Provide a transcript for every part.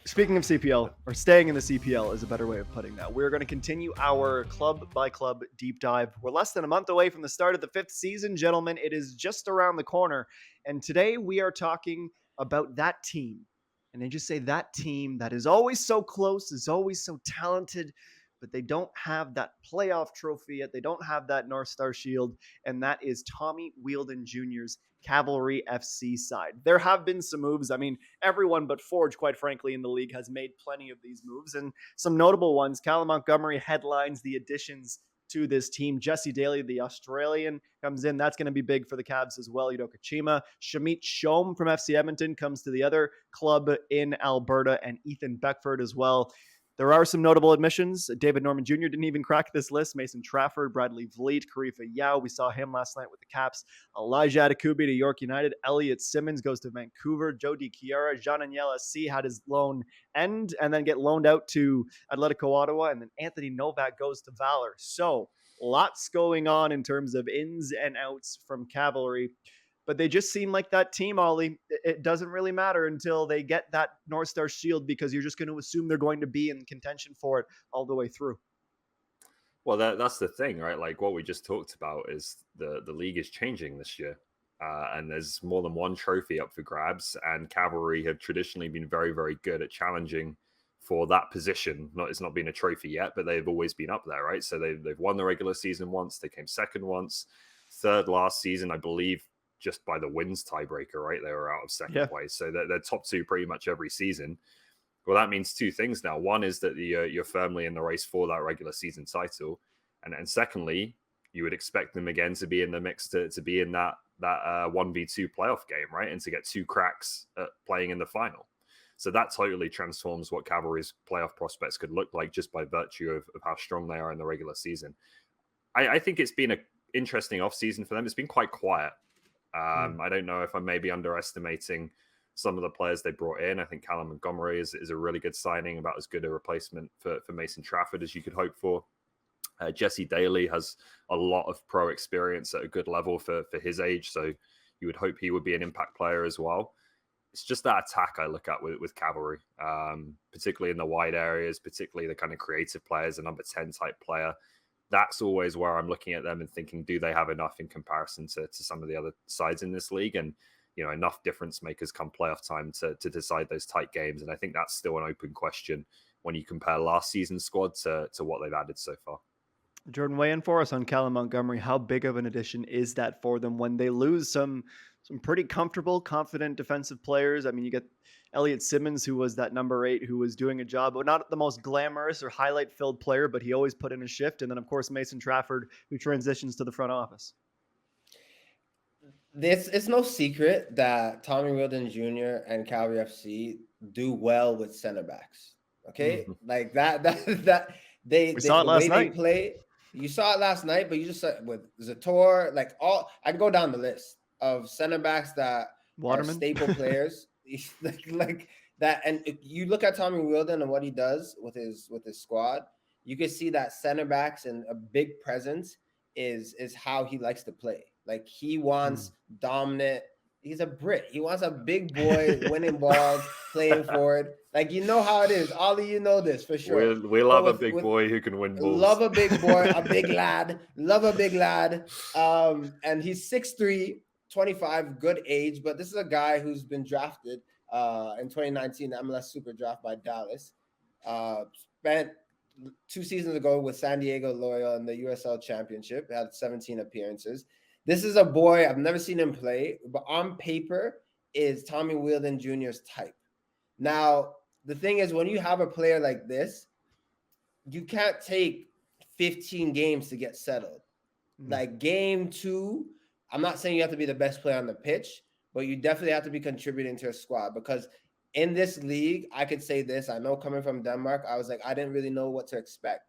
Speaking of CPL, or staying in the CPL is a better way of putting that. We're going to continue our club by club deep dive. We're less than a month away from the start of the 5th season, gentlemen. It is just around the corner. And today we are talking about that team. And I just say that team that is always so close, is always so talented, but they don't have that playoff trophy yet. They don't have that North Star Shield. And that is Tommy Wheeldon Jr.'s Cavalry FC side. There have been some moves. I mean, everyone but Forge, quite frankly, in the league has made plenty of these moves, and some notable ones. Callum Montgomery headlines the additions to this team. Jesse Daly, the Australian, comes in. That's going to be big for the Cavs as well. Yudoka Chima. Shamit Shome from FC Edmonton comes to the other club in Alberta, and Ethan Beckford as well. There are some notable admissions. David Norman Jr. didn't even crack this list. Mason Trafford, Bradley Vliet, Karifa Yao. We saw him last night with the Caps. Elijah Adekubi to York United. Elliot Simmons goes to Vancouver. Jody Chiara. Jean-Aniel SC had his loan end and then get loaned out to Atletico Ottawa. And then Anthony Novak goes to Valor. So lots going on in terms of ins and outs from Cavalry. But they just seem like that team, Ollie. It doesn't really matter until they get that North Star Shield, because you're just going to assume they're going to be in contention for it all the way through. Well, that's the thing, right? Like what we just talked about is the league is changing this year. And there's more than one trophy up for grabs. And Cavalry have traditionally been very, very good at challenging for that position. It's not been a trophy yet, but they've always been up there, right? So they've won the regular season once. They came second once. Third last season, I believe, just by the wins tiebreaker, right? They were out of second place. So they're top two pretty much every season. Well, that means two things now. One is that you're firmly in the race for that regular season title. And secondly, you would expect them again to be in the mix to be in that 1v2 playoff game, right? And to get two cracks at playing in the final. So that totally transforms what Cavalry's playoff prospects could look like just by virtue of how strong they are in the regular season. I think it's been an interesting offseason for them. It's been quite quiet. I don't know if I'm maybe underestimating some of the players they brought in. I think Callum Montgomery is a really good signing, about as good a replacement for Mason Trafford as you could hope for. Jesse Daly has a lot of pro experience at a good level for his age, so you would hope he would be an impact player as well. It's just that attack I look at with Cavalry, particularly in the wide areas, particularly the kind of creative players, a number 10 type player. That's always where I'm looking at them and thinking, do they have enough in comparison to some of the other sides in this league? And, enough difference makers come playoff time to decide those tight games. And I think that's still an open question when you compare last season's squad to what they've added so far. Jordan, weigh in for us on Callum Montgomery. How big of an addition is that for them when they lose some pretty comfortable, confident defensive players? I mean, you get Elliot Simmons, who was that number 8, who was doing a job, but not the most glamorous or highlight-filled player, but he always put in a shift. And then, of course, Mason Trafford, who transitions to the front office. It's no secret that Tommy Wheeldon Jr. and Cavalry FC do well with center backs. Okay, like that they saw it last night. They play. You saw it last night, but you just saw it with Zator, like all. I'd go down the list of center backs that Waterman. are staple players, like that. And if you look at Tommy Wheeldon and what he does with his squad, you can see that center backs and a big presence is how he likes to play. Like he wants dominant. He's a Brit. He wants a big boy winning balls, playing forward. Like, you know how it is. Ollie, you know this for sure. We love a big boy who can win balls. Love a big boy, a big lad. Love a big lad. And he's 6'3", 25, good age. But this is a guy who's been drafted in 2019 MLS Super Draft by Dallas. Spent 2 seasons ago with San Diego Loyal in the USL Championship. Had 17 appearances. This is a boy, I've never seen him play, but on paper is Tommy Wheeldon Jr.'s type. Now, the thing is, when you have a player like this, you can't take 15 games to get settled. Like game 2, I'm not saying you have to be the best player on the pitch, but you definitely have to be contributing to a squad, because in this league, I could say this. I know coming from Denmark, I was like, I didn't really know what to expect.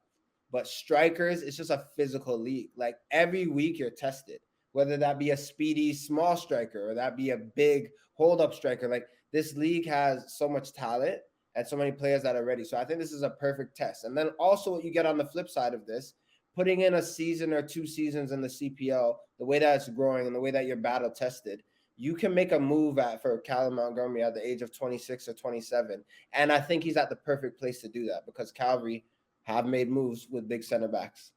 But strikers, it's just a physical league. Like every week you're tested, whether that be a speedy small striker or that be a big hold-up striker. Like this league has so much talent and so many players that are ready. So I think this is a perfect test. And then also what you get on the flip side of this, putting in a season or 2 seasons in the CPL, the way that it's growing and the way that you're battle tested, you can make a move for Callum Montgomery at the age of 26 or 27. And I think he's at the perfect place to do that because Calgary have made moves with big center backs.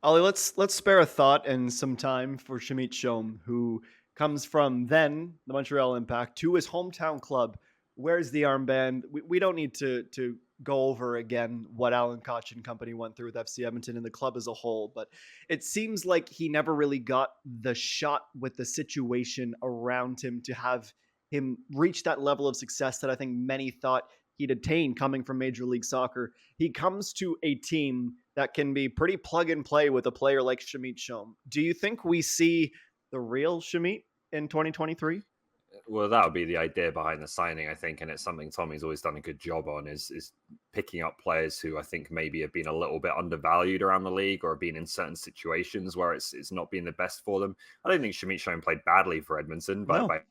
Ollie, let's spare a thought and some time for Shamit Shom, who comes from then the Montreal Impact to his hometown club. Wears the armband. We don't need to go over again what Alan Koch and company went through with FC Edmonton and the club as a whole, but it seems like he never really got the shot with the situation around him to have him reach that level of success that I think many thought he'd attain coming from Major League Soccer. He comes to a team that can be pretty plug and play with a player like Shamit Shom. Do you think we see the real Shamit in 2023? Well, that would be the idea behind the signing, I think, and it's something Tommy's always done a good job on is picking up players who I think maybe have been a little bit undervalued around the league or been in certain situations where it's not been the best for them. I don't think Shamit Shom played badly for Edmonton, but by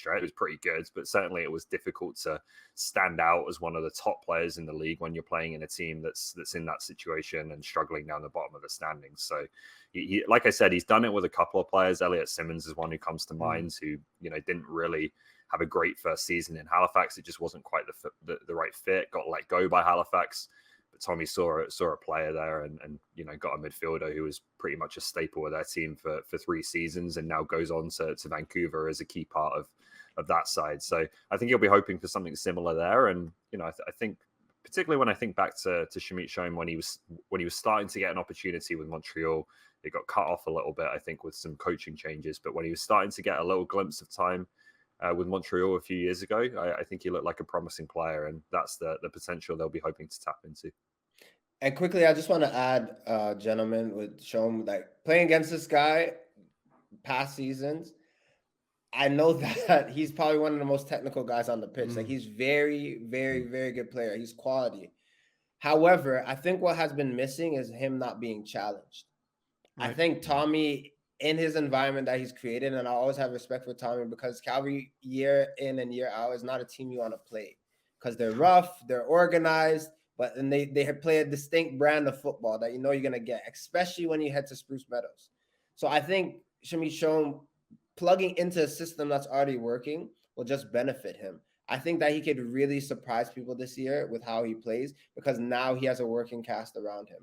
it was pretty good, but certainly it was difficult to stand out as one of the top players in the league when you're playing in a team that's in that situation and struggling down the bottom of the standings. So he like I said, he's done it with a couple of players. Elliot Simmons is one who comes to mind, who didn't really have a great first season in Halifax. It just wasn't quite the right fit. Got let go by Halifax. But Tommy saw a player there and got a midfielder who was pretty much a staple of their team for 3 seasons and now goes on to Vancouver as a key part of that side. So I think he'll be hoping for something similar there. And, I think particularly when I think back to Shamit Shom when he was starting to get an opportunity with Montreal, it got cut off a little bit, I think, with some coaching changes. But when he was starting to get a little glimpse of time with Montreal a few years ago, I think he looked like a promising player, and that's the potential they'll be hoping to tap into. And quickly, I just want to add, gentlemen, with Shom, like playing against this guy past seasons, I know that he's probably one of the most technical guys on the pitch. Like he's very, very, very good player. He's quality. However, I think what has been missing is him not being challenged. Right. I think Tommy, in his environment that he's created, and I always have respect for Tommy because Calgary year in and year out is not a team you want to play because they're rough, they're organized, but then they play a distinct brand of football that you're going to get, especially when you head to Spruce Meadows. So I think Shamit Shom plugging into a system that's already working will just benefit him. I think that he could really surprise people this year with how he plays because now he has a working cast around him.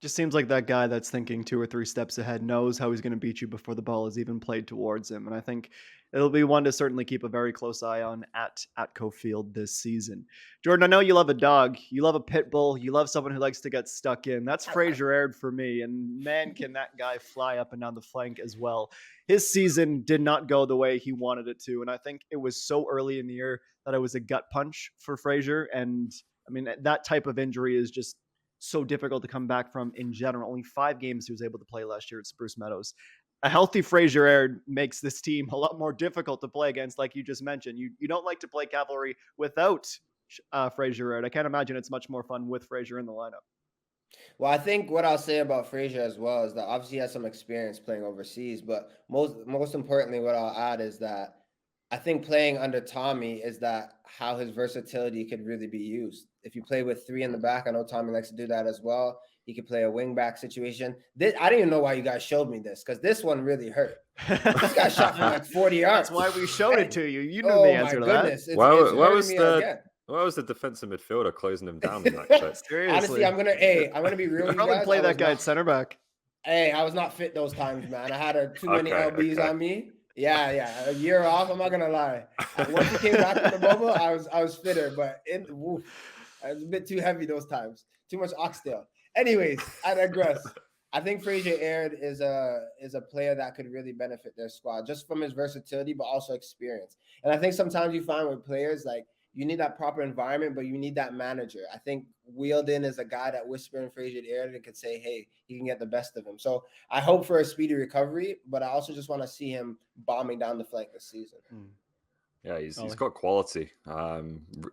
Just seems like that guy that's thinking 2 or 3 steps ahead knows how he's going to beat you before the ball is even played towards him. And I think it'll be one to certainly keep a very close eye on at Cofield this season. Jordan, I know you love a dog. You love a pit bull. You love someone who likes to get stuck in. That's Fraser Aird for me. And man, can that guy fly up and down the flank as well. His season did not go the way he wanted it to. And I think it was so early in the year that it was a gut punch for Fraser. And I mean, that type of injury is just so difficult to come back from in general. Only 5 games he was able to play last year at Spruce Meadows. A healthy Fraser Aird makes this team a lot more difficult to play against, like you just mentioned. You don't like to play Cavalry without Fraser Aird. I can't imagine it's much more fun with Fraser in the lineup. Well, I think what I'll say about Fraser as well is that obviously he has some experience playing overseas, but most importantly, what I'll add is that I think playing under Tommy is that how his versatility could really be used. If you play with 3 in the back, I know Tommy likes to do that as well. He could play a wing back situation. I didn't even know why you guys showed me this because this one really hurt. This guy shot from like 40 yards. That's why we showed it to you. You know the answer to that. Why was the defensive midfielder closing him down in that clip? Honestly, I'm gonna be real. Probably play that guy at center back. Hey, I was not fit those times, man. I had too many LBs on me. Yeah, a year off. I'm not gonna lie. Once he came back from the bubble, I was fitter, but I was a bit too heavy those times. Too much oxtail. Anyways, I digress. I think Fraser Aird is a player that could really benefit their squad just from his versatility, but also experience. And I think sometimes you find with players like you need that proper environment, but you need that manager. I think Wheeldon is a guy that whisper in Fraser Aird and could say, hey, he can get the best of him. So I hope for a speedy recovery, but I also just want to see him bombing down the flank this season. Yeah, he's got quality.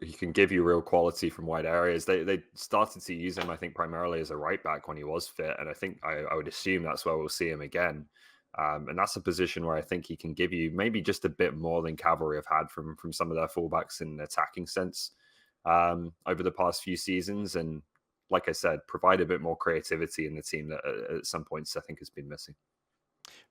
He can give you real quality from wide areas. They started to use him, I think, primarily as a right back when he was fit. And I think I would assume that's where we'll see him again. And that's a position where I think he can give you maybe just a bit more than Cavalry have had from some of their fullbacks in an attacking sense over the past few seasons. And like I said, provide a bit more creativity in the team that at some points I think has been missing.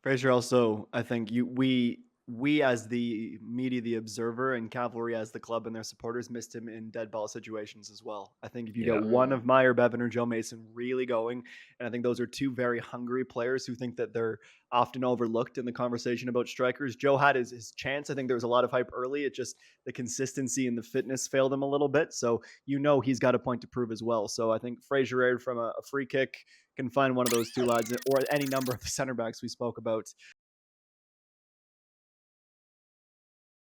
Fraser also, I think we as the media, the observer, and Cavalry as the club and their supporters missed him in dead ball situations as well. I think if you Yeah. get one of Meyer Bevan or Joe Mason really going, and I think those are two very hungry players who think that they're often overlooked in the conversation about strikers. Joe had his chance. I think there was a lot of hype early. It just the consistency and the fitness failed him a little bit. So he's got a point to prove as well. So I think Fraser from a free kick can find one of those two lads or any number of the center backs we spoke about